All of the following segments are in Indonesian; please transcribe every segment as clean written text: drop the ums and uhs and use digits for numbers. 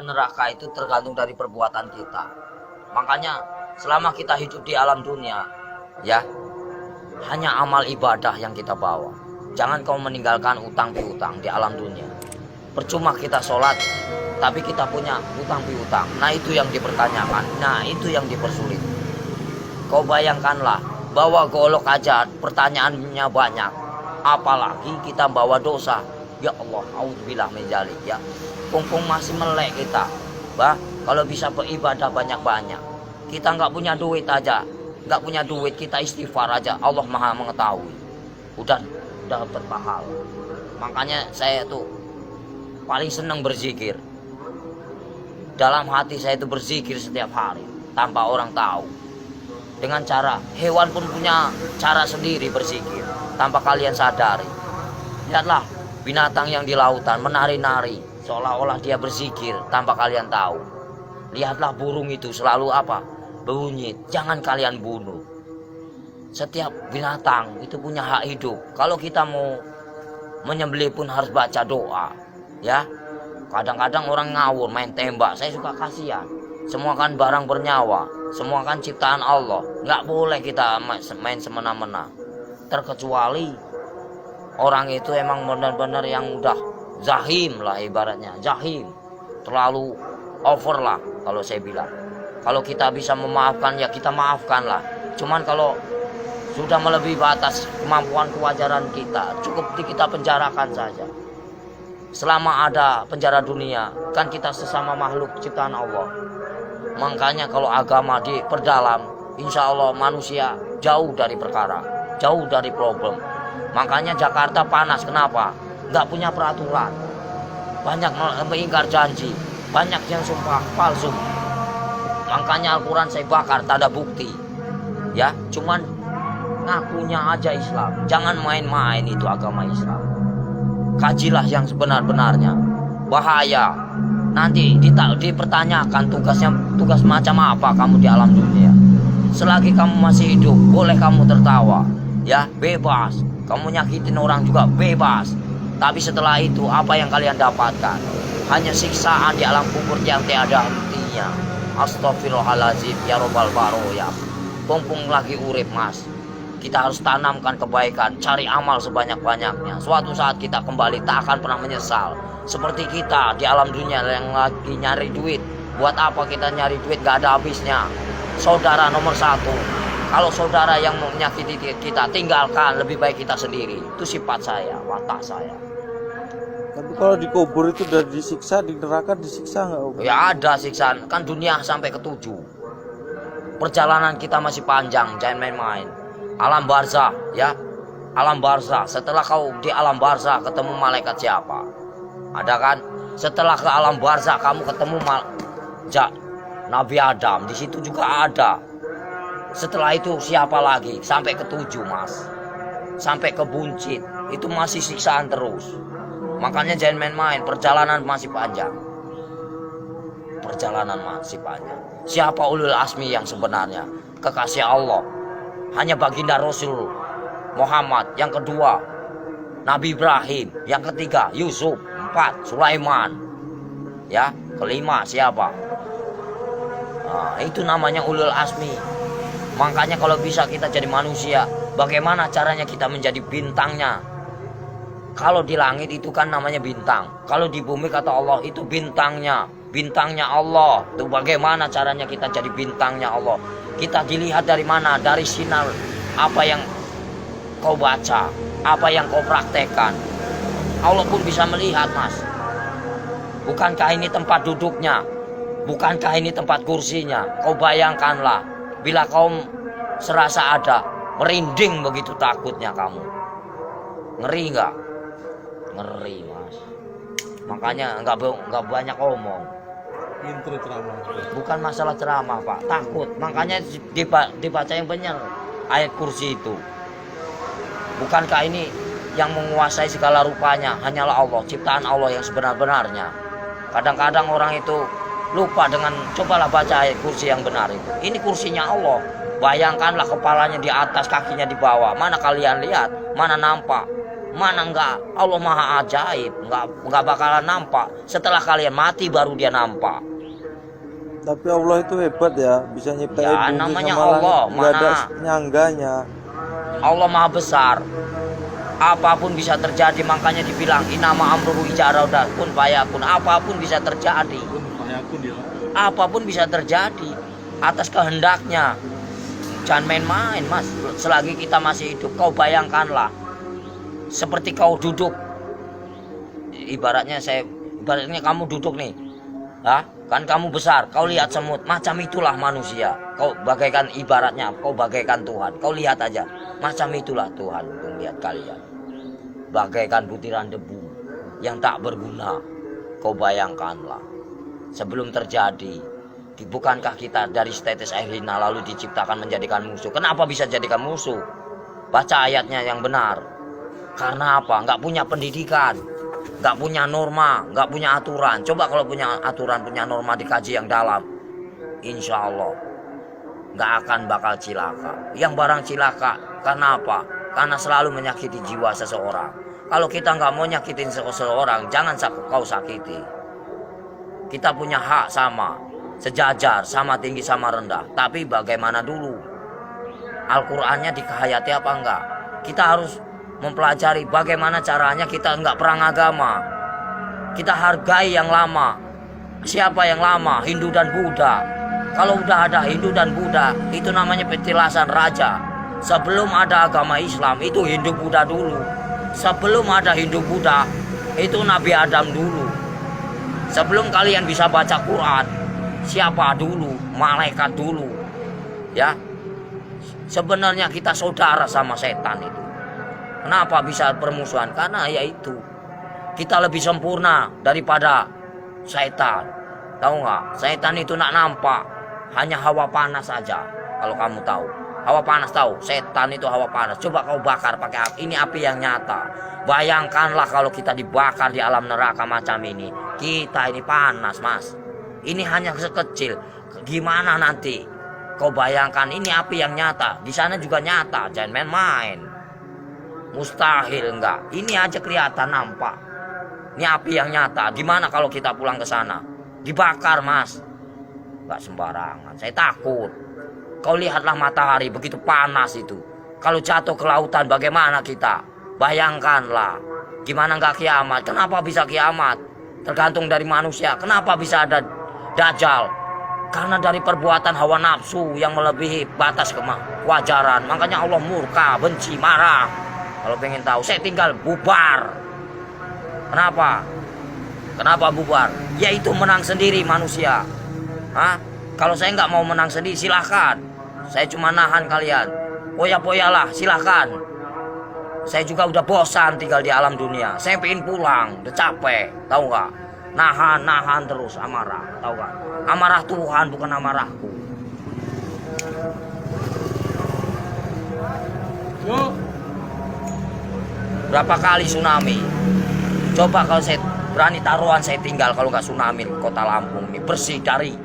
Neraka itu tergantung dari perbuatan kita. Makanya selama kita hidup di alam dunia, ya, hanya amal ibadah yang kita bawa. Jangan kau meninggalkan utang piutang di alam dunia. Percuma kita sholat, tapi kita punya utang piutang. Nah itu yang dipertanyakan, nah itu yang dipersulit. Kau bayangkanlah, bawa golok aja pertanyaannya banyak. Apalagi kita bawa dosa. Ya Allah, auzubillah min dzalik ya. Pungpung masih melek kita. Bah, kalau bisa beribadah banyak-banyak. Kita nggak punya duit aja, nggak punya duit kita istighfar aja. Allah Maha mengetahui. Udah dapat pahala. Makanya saya tuh paling senang berzikir. Dalam hati saya itu berzikir setiap hari tanpa orang tahu. Dengan cara hewan pun punya cara sendiri berzikir tanpa kalian sadari. Lihatlah binatang yang di lautan menari-nari seolah-olah dia berzikir tanpa kalian tahu. Lihatlah burung itu selalu apa? Bunyi, jangan kalian bunuh. Setiap binatang itu punya hak hidup. Kalau kita mau menyembelih pun harus baca doa, ya. Kadang-kadang orang ngawur main tembak, saya suka kasihan. Semua kan barang bernyawa, semua kan ciptaan Allah. Nggak boleh kita main semena-mena. Terkecuali orang itu emang benar-benar yang udah zahim lah ibaratnya, zahim. Terlalu over lah kalau saya bilang. Kalau kita bisa memaafkan ya kita maafkan lah. Cuman kalau sudah melebihi batas kemampuan kewajaran kita, cukup kita penjarakan saja. Selama ada penjara dunia, kan kita sesama makhluk ciptaan Allah. Makanya kalau agama diperdalam, insya Allah manusia jauh dari perkara, jauh dari problem. Makanya Jakarta panas, kenapa? Nggak punya peraturan. Banyak mengingkar janji, banyak yang sumpah palsu. Makanya Al-Quran saya bakar, tak ada bukti. Ya, cuman ngakunya aja Islam. Jangan main-main itu agama Islam. Kajilah yang sebenar-benarnya. Bahaya. Nanti dipertanyakan tugas macam apa kamu di alam dunia. Selagi kamu masih hidup, boleh kamu tertawa, ya, bebas. Kamu nyakitin orang juga bebas. Tapi setelah itu apa yang kalian dapatkan? Hanya siksaan di alam kubur yang tiada hentinya. Astagfirullahaladzim ya robbal baroya. Pompong lagi urip mas. Kita harus tanamkan kebaikan, cari amal sebanyak-banyaknya. Suatu saat kita kembali tak akan pernah menyesal. Seperti kita di alam dunia yang lagi nyari duit. Buat apa kita nyari duit gak ada habisnya. Saudara nomor satu. Kalau saudara yang menyakiti kita, tinggalkan, lebih baik kita sendiri. Itu sifat saya, watak saya. Tapi kalau dikubur itu udah disiksa, di neraka disiksa nggak? Ya ada siksaan, kan dunia sampai ke-7. Perjalanan kita masih panjang, jangan main-main. Alam barzah, ya, alam barzah. Setelah kau di alam barzah ketemu malaikat siapa? Ada kan? Setelah ke alam barzah kamu ketemu Nabi Adam, di situ juga ada. Setelah itu siapa lagi? Sampai ke-7 mas, sampai ke buncit, itu masih siksaan terus. Makanya jangan main-main, perjalanan masih panjang. Perjalanan masih panjang. Siapa ulul asmi yang sebenarnya? Kekasih Allah. Hanya baginda Rasul Muhammad. Yang kedua Nabi Ibrahim. Yang ketiga Yusuf. 4 Sulaiman. Ya, kelima siapa? Nah, itu namanya ulul asmi. Makanya kalau bisa kita jadi manusia, bagaimana caranya kita menjadi bintangnya? Kalau di langit itu kan namanya bintang. Kalau di bumi kata Allah itu bintangnya. Bintangnya Allah. Itu bagaimana caranya kita jadi bintangnya Allah? Kita dilihat dari mana? Dari sinar apa yang kau baca, apa yang kau praktekkan. Allah pun bisa melihat mas. Bukankah ini tempat duduknya? Bukankah ini tempat kursinya? Kau bayangkanlah, bila kau serasa ada, merinding begitu takutnya kamu. Ngeri nggak? Ngeri mas. Makanya nggak banyak omong. Intro ceramah. Bukan masalah ceramah pak, takut. Makanya dibaca yang benar ayat kursi itu. Bukankah ini yang menguasai segala rupanya hanyalah Allah, ciptaan Allah yang sebenar-benarnya. Kadang-kadang orang itu lupa dengan cobalah baca ayat kursi yang benar itu. Ini kursinya Allah. Bayangkanlah kepalanya di atas, kakinya di bawah. Mana kalian lihat? Mana nampak? Mana enggak? Allah maha ajaib, enggak bakalan nampak. Setelah kalian mati baru dia nampak. Tapi Allah itu hebat ya, bisa nyiptain Ya, bumi namanya sama Allah, langit, nggak ada mana? nyangganya. Allah maha besar. Apapun bisa terjadi, makanya dibilang inama amruhu iza arada kun fayakun. Apapun bisa terjadi. Apapun bisa terjadi atas kehendaknya. Jangan main-main, Mas. Selagi kita masih hidup, kau bayangkanlah seperti kau duduk. Ibaratnya kamu duduk nih. Kan kamu besar, kau lihat semut, macam itulah manusia. Kau bagaikan ibaratnya, kau bagaikan Tuhan. Kau lihat aja, macam itulah Tuhan untuk lihat kalian. Bagaikan butiran debu yang tak berguna. Kau bayangkanlah, sebelum terjadi, bukankah kita dari tetes air hina lalu diciptakan menjadikan musuh? Kenapa bisa jadikan musuh? Baca ayatnya yang benar. Karena apa? Nggak punya pendidikan, nggak punya norma, nggak punya aturan. Coba kalau punya aturan, punya norma, dikaji yang dalam, insya Allah nggak akan bakal cilaka. Yang barang cilaka karena apa? Karena selalu menyakiti jiwa seseorang. Kalau kita nggak mau nyakitin seseorang, jangan kau sakiti. Kita punya hak sama, sejajar, sama tinggi, sama rendah. Tapi bagaimana dulu? Al-Qur'annya dikehayati apa enggak? Kita harus mempelajari bagaimana caranya kita enggak perang agama. Kita hargai yang lama. Siapa yang lama? Hindu dan Buddha. Kalau udah ada Hindu dan Buddha, itu namanya petilasan raja. Sebelum ada agama Islam, itu Hindu Buddha dulu. Sebelum ada Hindu Buddha, itu Nabi Adam dulu. Sebelum kalian bisa baca Quran, siapa dulu? Malaikat dulu. Ya. Sebenarnya kita saudara sama setan itu. Kenapa bisa permusuhan? Karena yaitu kita lebih sempurna daripada setan. Tahu nggak? Setan itu nak nampak, hanya hawa panas saja. Kalau kamu tahu, hawa panas tahu. Setan itu hawa panas. Coba kau bakar pakai api. Ini api yang nyata. Bayangkanlah kalau kita dibakar di alam neraka macam ini. Kita ini panas, Mas. Ini hanya sekecil. Gimana nanti? Kau bayangkan ini api yang nyata. Di sana juga nyata. Jangan main-main. Mustahil enggak. Ini aja kelihatan nampak. Ini api yang nyata. Gimana kalau kita pulang ke sana? Dibakar, Mas. Enggak sembarangan. Saya takut. Kau lihatlah matahari begitu panas itu. Kalau jatuh ke lautan bagaimana kita? Bayangkanlah. Gimana enggak kiamat? Kenapa bisa kiamat? Tergantung dari manusia. Kenapa bisa ada Dajjal? Karena dari perbuatan hawa nafsu yang melebihi batas kewajaran. Makanya Allah murka, benci, marah. Kalau pengen tahu, saya tinggal bubar. Kenapa? Kenapa bubar? Yaitu menang sendiri manusia. Kalau saya nggak mau menang sendiri, silahkan. Saya cuma nahan kalian. Poya-poyalah, silahkan. Saya juga udah bosan tinggal di alam dunia. Saya pengen pulang, udah capek. Tahu nggak? Nahan terus amarah. Tahu nggak? Amarah Tuhan bukan amarahku. Berapa kali tsunami? Coba kalau saya berani taruhan saya tinggal kalau nggak tsunami kota Lampung ini bersih dari.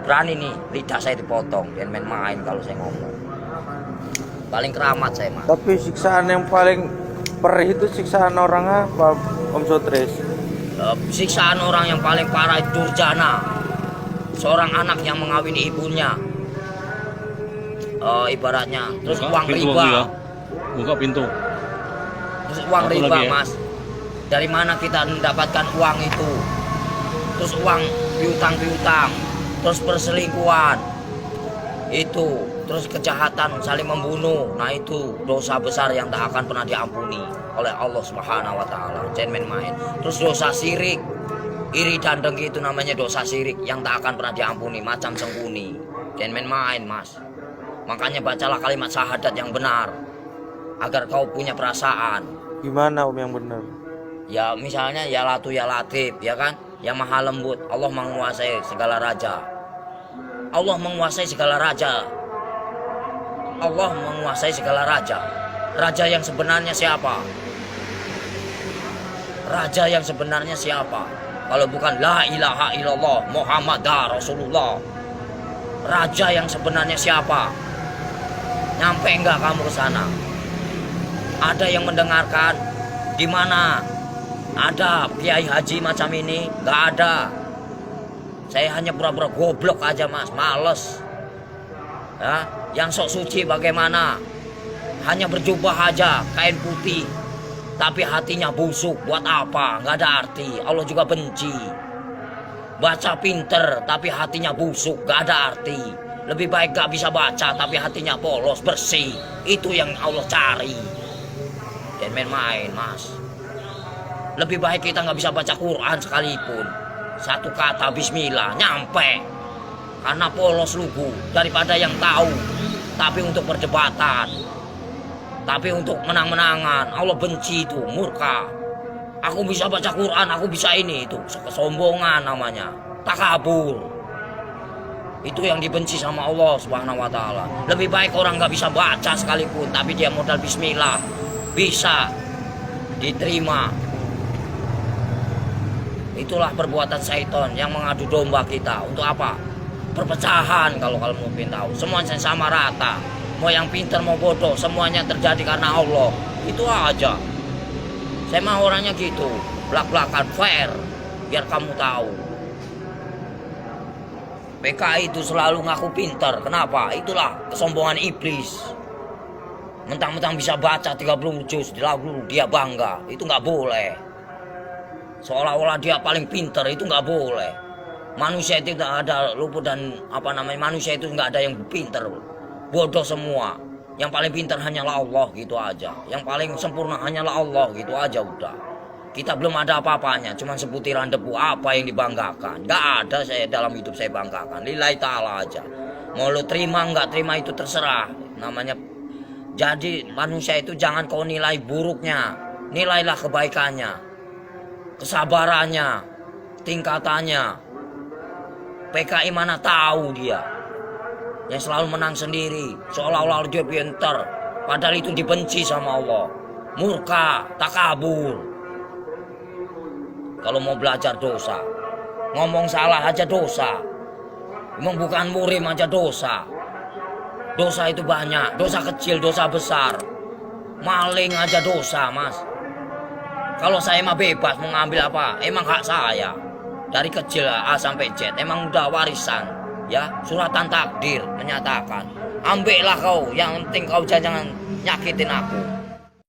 Berani nih lidah saya dipotong. Jangan main-main kalau saya ngomong. Paling keramat saya, Mas. Tapi siksaan yang paling perih itu siksaan orang apa, Om Sotres? Siksaan orang yang paling parah itu durjana. Seorang anak yang mengawini ibunya, ibaratnya, terus buka uang pintu riba, ya. Buka pintu. terus uang Apa riba lagi ya? Mas, dari mana kita mendapatkan uang itu? Terus uang piutang, terus perselingkuhan, itu, terus kejahatan saling membunuh, nah itu dosa besar yang tak akan pernah diampuni oleh Allah Subhanahu Wa Taala. Jangan main-main. Terus dosa syirik. Iri dan dengki itu namanya dosa syirik yang tak akan pernah diampuni, macam sengkuni. Jangan main-main, Mas. Makanya bacalah kalimat syahadat yang benar agar kau punya perasaan. Gimana Om yang benar? Ya misalnya ya Latu ya Latif, ya kan? Yang maha lembut. Allah menguasai segala raja. Allah menguasai segala raja. Allah menguasai segala raja. Raja yang sebenarnya siapa? Raja yang sebenarnya siapa? Kalau bukan la ilaha illallah Muhammadar Rasulullah. Raja yang sebenarnya siapa? Nyampe enggak kamu ke sana? Ada yang mendengarkan? Di mana ada kiai haji macam ini? Nggak ada. Saya hanya pura-pura goblok aja mas, males. Ya, yang sok suci bagaimana? Hanya berjubah aja, kain putih, tapi hatinya busuk. Buat apa? Nggak ada arti. Allah juga benci. Baca pinter, tapi hatinya busuk, nggak ada arti. Lebih baik gak bisa baca, tapi hatinya polos, bersih. Itu yang Allah cari. Dan main-main mas. Lebih baik kita nggak bisa baca Quran sekalipun, satu kata Bismillah nyampe, karena polos lugu, daripada yang tahu tapi untuk perdebatan, tapi untuk menang-menangan. Allah benci itu, murka. Aku bisa baca Quran, aku bisa ini, itu kesombongan namanya, takabur. Itu yang dibenci sama Allah Subhanahu wa Ta'ala. Lebih baik orang nggak bisa baca sekalipun, tapi dia modal Bismillah bisa diterima. Itulah perbuatan syaitan yang mengadu domba kita. Untuk apa? Perpecahan. Kalau mau tahu, semuanya sama rata. Mau yang pintar mau bodoh, semuanya terjadi karena Allah. Itu aja. Saya mah orangnya gitu, belak-belakan, fair, biar kamu tahu. PKI itu selalu ngaku pintar. Kenapa? Itulah kesombongan iblis. Mentang-mentang bisa baca 30 juz, lalu dia bangga. Itu nggak boleh. Seolah-olah dia paling pintar, itu nggak boleh. Manusia itu tidak ada luput dan manusia itu nggak ada yang pintar. Bodoh semua. Yang paling pintar hanyalah Allah, gitu aja. Yang paling sempurna hanyalah Allah, gitu aja udah. Kita belum ada apa-apanya, cuma sebutiran debu. Apa yang dibanggakan? Nggak ada saya dalam hidup saya banggakan. Lillahi ta'ala aja. Mau lu terima nggak terima itu terserah. Namanya. Jadi manusia itu jangan kau nilai buruknya. Nilailah kebaikannya, kesabarannya, tingkatannya. PKI mana tahu dia yang selalu menang sendiri, seolah-olah dia pintar, padahal itu dibenci sama Allah. Murka, takabur. Kalau mau belajar dosa, ngomong salah aja dosa, emang bukan murim aja dosa. Dosa itu banyak, dosa kecil, dosa besar. Maling aja dosa mas. Kalau saya mah bebas mau ngambil apa, emang hak saya. Dari kecil A sampai Z, emang udah warisan. Ya, suratan takdir menyatakan. Ambillah kau, yang penting kau jangan nyakitin aku.